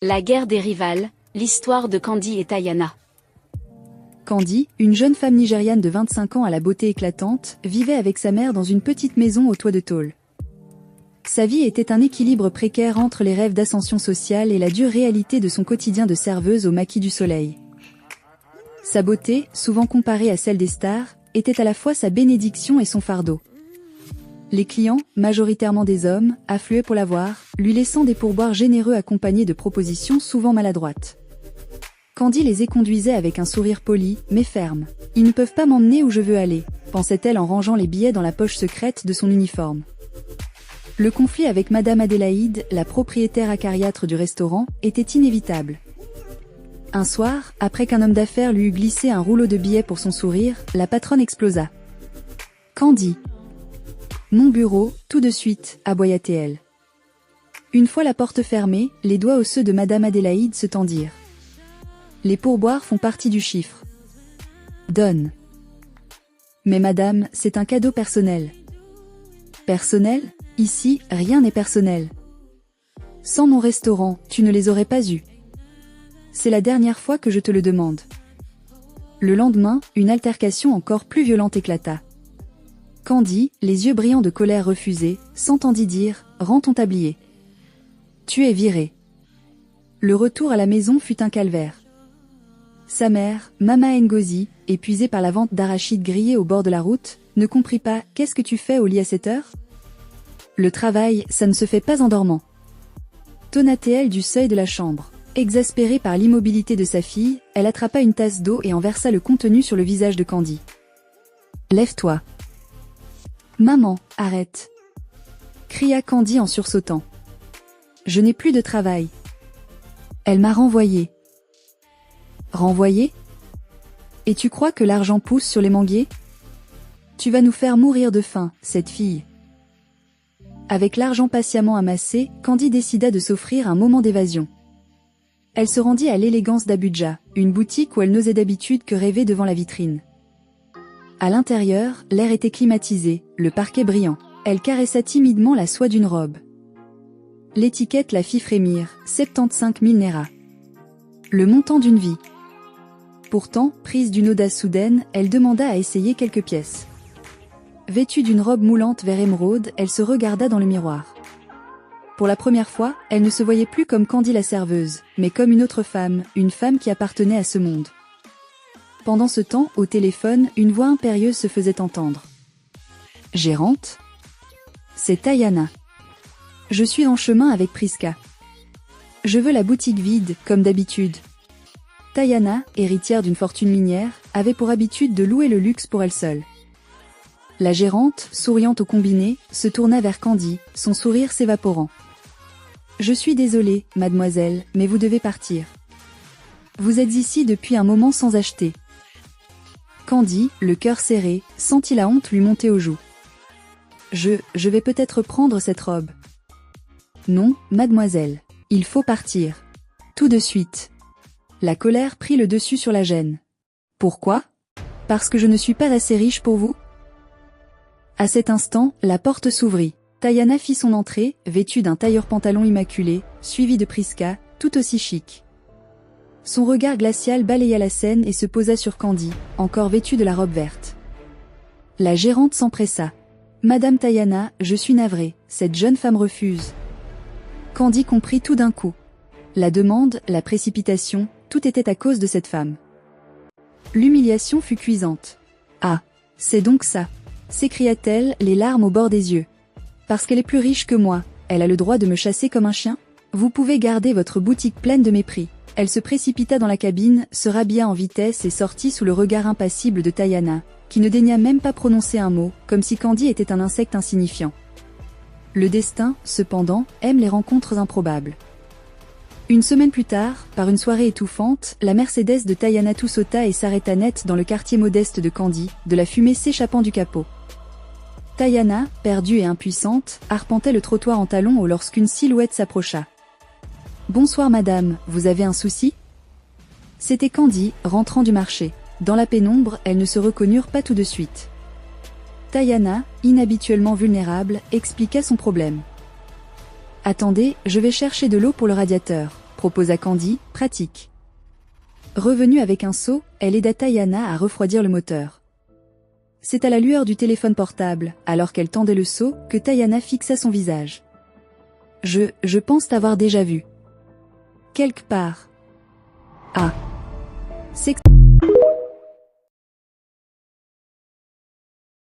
La guerre des rivales, l'histoire de Candy et Tayana. Candy, une jeune femme nigériane de 25 ans à la beauté éclatante, vivait avec sa mère dans une petite maison au toit de tôle. Sa vie était un équilibre précaire entre les rêves d'ascension sociale et la dure réalité de son quotidien de serveuse au maquis du soleil. Sa beauté, souvent comparée à celle des stars, était à la fois sa bénédiction et son fardeau. Les clients, majoritairement des hommes, affluaient pour la voir, lui laissant des pourboires généreux accompagnés de propositions souvent maladroites. Candy les éconduisait avec un sourire poli, mais ferme. « Ils ne peuvent pas m'emmener où je veux aller », pensait-elle en rangeant les billets dans la poche secrète de son uniforme. Le conflit avec Madame Adélaïde, la propriétaire acariâtre du restaurant, était inévitable. Un soir, après qu'un homme d'affaires lui eut glissé un rouleau de billets pour son sourire, la patronne explosa. « Candy !»« Mon bureau, tout de suite », aboya-t-elle. Une fois la porte fermée, les doigts osseux de Madame Adélaïde se tendirent. Les pourboires font partie du chiffre. Donne. Mais madame, c'est un cadeau personnel. Personnel? Ici, rien n'est personnel. Sans mon restaurant, tu ne les aurais pas eus. C'est la dernière fois que je te le demande. Le lendemain, une altercation encore plus violente éclata. Candy, les yeux brillants de colère refusée, s'entendit dire « Rends ton tablier. » Tu es viré. Le retour à la maison fut un calvaire. Sa mère, Mama Ngozi, épuisée par la vente d'arachides grillés au bord de la route, ne comprit pas « Qu'est-ce que tu fais au lit à cette heure ?»« Le travail, ça ne se fait pas en dormant. » Tonna-t-elle du seuil de la chambre. Exaspérée par l'immobilité de sa fille, elle attrapa une tasse d'eau et en versa le contenu sur le visage de Candy. « Lève-toi. »« Maman, arrête !» cria Candy en sursautant. « Je n'ai plus de travail. Elle m'a renvoyée. » Renvoyée? Et tu crois que l'argent pousse sur les manguiers? Tu vas nous faire mourir de faim, cette fille. Avec l'argent patiemment amassé, Candy décida de s'offrir un moment d'évasion. Elle se rendit à l'Élégance d'Abuja, une boutique où elle n'osait d'habitude que rêver devant la vitrine. À l'intérieur, l'air était climatisé, le parquet brillant. Elle caressa timidement la soie d'une robe. L'étiquette la fit frémir, 75 000 Naira. Le montant d'une vie. Pourtant, prise d'une audace soudaine, elle demanda à essayer quelques pièces. Vêtue d'une robe moulante vert émeraude, elle se regarda dans le miroir. Pour la première fois, elle ne se voyait plus comme Candy la serveuse, mais comme une autre femme, une femme qui appartenait à ce monde. Pendant ce temps, au téléphone, une voix impérieuse se faisait entendre. « Gérante ? C'est Tayana. Je suis en chemin avec Priska. Je veux la boutique vide, comme d'habitude. » Tayana, héritière d'une fortune minière, avait pour habitude de louer le luxe pour elle seule. La gérante, souriante au combiné, se tourna vers Candy, son sourire s'évaporant. « Je suis désolée, mademoiselle, mais vous devez partir. Vous êtes ici depuis un moment sans acheter. » Candy, le cœur serré, sentit la honte lui monter aux joues. « Je vais peut-être prendre cette robe. » « Non, mademoiselle. Il faut partir. Tout de suite. » La colère prit le dessus sur la gêne. « Pourquoi ? Parce que je ne suis pas assez riche pour vous ?» À cet instant, la porte s'ouvrit. Tayana fit son entrée, vêtue d'un tailleur-pantalon immaculé, suivie de Priska, tout aussi chic. Son regard glacial balaya la scène et se posa sur Candy, encore vêtue de la robe verte. La gérante s'empressa. « Madame Tayana, je suis navrée, cette jeune femme refuse. » Candy comprit tout d'un coup. La demande, la précipitation, tout était à cause de cette femme. L'humiliation fut cuisante. « Ah, c'est donc ça !» s'écria-t-elle, les larmes au bord des yeux. « Parce qu'elle est plus riche que moi, elle a le droit de me chasser comme un chien? Vous pouvez garder votre boutique pleine de mépris. » Elle se précipita dans la cabine, se rhabilla en vitesse et sortit sous le regard impassible de Tayana, qui ne daigna même pas prononcer un mot, comme si Candy était un insecte insignifiant. Le destin, cependant, aime les rencontres improbables. Une semaine plus tard, par une soirée étouffante, la Mercedes de Tayana tout sauta et s'arrêta net dans le quartier modeste de Candy, de la fumée s'échappant du capot. Tayana, perdue et impuissante, arpentait le trottoir en talons lorsqu'une silhouette s'approcha. « Bonsoir madame, vous avez un souci ?» C'était Candy, rentrant du marché. Dans la pénombre, elles ne se reconnurent pas tout de suite. Tayana, inhabituellement vulnérable, expliqua son problème. « Attendez, je vais chercher de l'eau pour le radiateur. » proposa Candy, pratique. Revenue avec un seau, elle aida Tayana à refroidir le moteur. C'est à la lueur du téléphone portable, alors qu'elle tendait le seau, que Tayana fixa son visage. Je pense t'avoir déjà vu. Quelque part. Ah. C'est